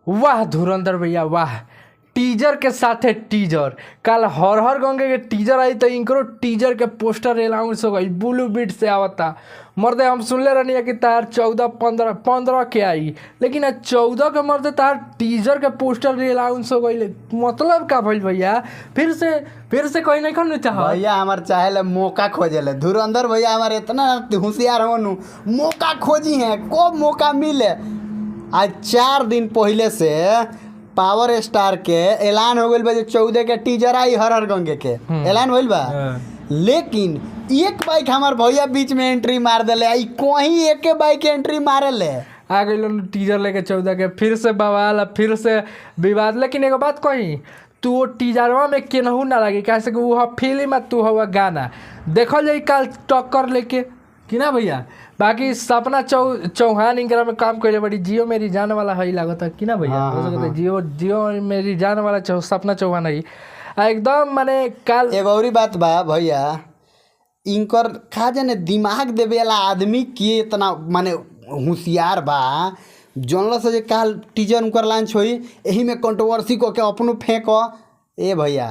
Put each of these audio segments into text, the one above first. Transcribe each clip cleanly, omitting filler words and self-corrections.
वाह धुरंधर भैया वाह, टीजर के साथ है टीजर। कल हर हर गंगे के टीजर आई तो इनको टीजर के पोस्टर अनाउंस हो गई, ब्लू बीट से आवता। मर्दे हम सुनले रहनी कि तार 14-15 के आई, लेकिन आज 14 के मर्दे तार टीजर के पोस्टर अनाउंस हो गई। मतलब का भइल भैया? फिर से कहीं नहीं खन चाह भैया हमार चाहे मौका खोजे धुरंधर भैया हमारे इतना होशियार हो मौका खोजी है को मौका मिले। आज 4 दिन पहले से पावर स्टार के ऐलान हो गइल बा, 14 के टीजर आई हर हर गंगे के ऐलान होइल बा। लेकिन एक बाइक हमार भैया बीच में एंट्री मार दिले, आई कहीं एक बाइक एंट्री मारे ले आ गई टीजर लेके 14 के, फिर से बवाल, फिर से विवाद। लेकिन एगो बात कही, तू वो टीजरवा में केनहू ना लगी, कैसे कि वो फिल्म है, तू हुआ गाना देखल जाई कल टक्कर लेके कि ना भैया। बाकी सपना चौहान इनकरा में काम कैले बड़ी, जियो मेरी जान वाला है लागत है कि ना भैया। हाँ। जियो मेरी जान वाला सपना चौहान है एकदम। माने कल एगो और बात बा भैया, इनकर का जाने दिमाग देवे वाला आदमी के इतना माने होशियार बा। जनल से काल टीजर उनकर लॉन्च होई, यही में कंट्रोवर्सी को के अपनो फेंको। ए भैया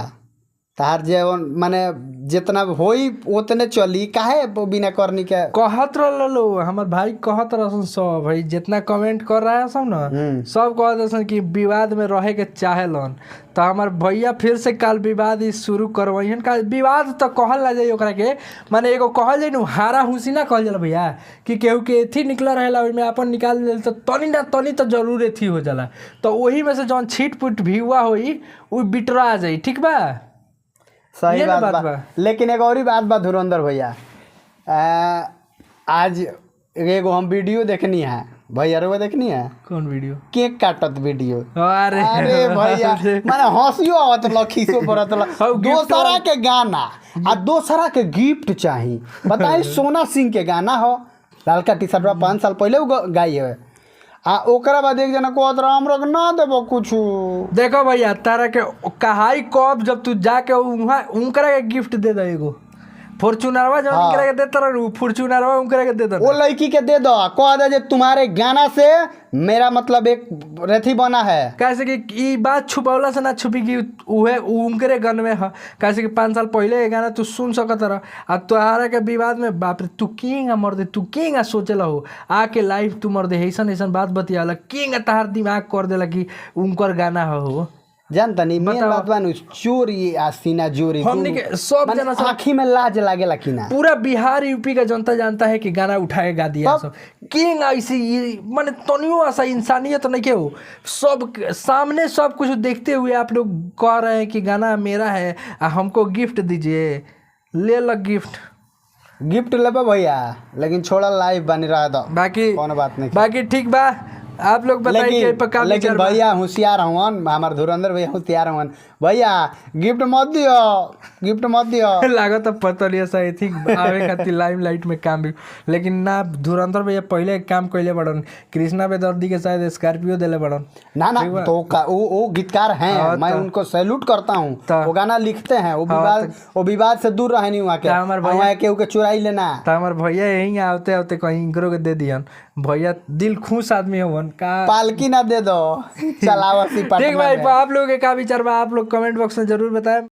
तार जे माने जितना होई उतने चली, काहे बिना करनी के कहत रहो हमार भाई, कहत रह सब भाई जितना कमेंट कर रहा है सब ना, सब कहत कि विवाद में रहे के चाहेलन। तो हमार भैया फिर से काल विवाद शुरू करवाइन। का विवाद तो कहल ना जाए ओकरा के, माने एगो कहल जाए हारा हुसी ना कहल जाला भैया, कि केहू के एथी निकल रहेला ओइमे अपन निकाल ले तो तनी ना तनी तो जरूर एथी हो जाला। तो वही में से जौन छीट पुट भी हुआ होई उ बिटरा जाई, ठीक बा। सही बात बा। लेकिन एक और बात बा धुरंधर भैया, आज एगो हम वीडियो देखनी है भैया, रो देखनी है। कौन वीडियो? केक काटत वीडियो। अरे भैया माने हंसियो आवत ल, खीसो पड़त ल। दोसरा के गाना आ दोसरा के गिफ्ट चाही। बताई सोना सिंह के गाना हो, लालका टी शर्ट 5 साल पहले गाई है, आ ओकरा बाद एक जना कहत रहा हमरो के ना देबो कुछ। देखो भैया तारा के कहाई कब जब तू जाके उहाँ उनकरा के गिफ्ट दे दे, एगो फॉर्च्यूनरवा जब उनकरा के देता रह, फॉर्च्यूनरवा उनकरा के दे दे, वो लड़की के दे दो, कह दे जे तुम्हारे गाना से मेरा मतलब एक रथी बना है। कैसे कि ई बात छुपौला से ना छुपी कि उहे उनकरे गन में है। कैसे कि 5 साल पहले ये गाना तू सुन सकत रह, आ तोहरा के विवाद में बाप रे तू किंग आ मर्दे, तू किंग आ सोचेला हो आके लाइव तू मर्दे ऐसन बात बतियाला, किंग तहार दिमाग कर देला कि उनकर गाना हो। जानता नहीं मेन बात बानू चोरी आ सीना जोरी, हमने के सब जना आँखी में लाज लागेला कि ना। पूरा बिहार यूपी का जनता जानता है कि गाना उठाए गा दिया सब। किंग ऐसी माने तनियो ऐसा इंसानियत तो नहीं के हो, सब सामने सब कुछ देखते हुए आप लोग कह रहे हैं कि गाना मेरा है, हमको गिफ्ट दीजिए। ले लो गिफ्ट लेबा भैया, लेकिन छोड़ा लाइव बनी रहा था। बाकी कौन बात नहीं, बाकी ठीक बा। आप लोग बताइए लेकिन भैया होशियार हवन, हमार धुरंधर भैया होशियार हवन। भैया गिफ्ट मत दियो लागत तो पता नहीं सही थी आवे खातिर लाइमलाइट में काम भी, लेकिन ना धुरंधर भैया पहले काम कैले बड़न, कृष्णा बेदर्दी के शायद स्कॉर्पियो देले बड़न ना तो वो गीतकार हैं, मैं उनको सैल्यूट करता हूँ। वो गाना लिखते हैं, वो विवाद से दूर रहे नहीं वहाँ के, वहाँ के चुराई लेना। हमार भैया यही आते कहीं इनकरो के दे दियन। भैया दिल खुश आदमी होवन का, पालकी ना दे दो चलावा सी। ठीक भाई, आप लोग का विचार बा आप लोग कमेंट बॉक्स में जरूर बताएं।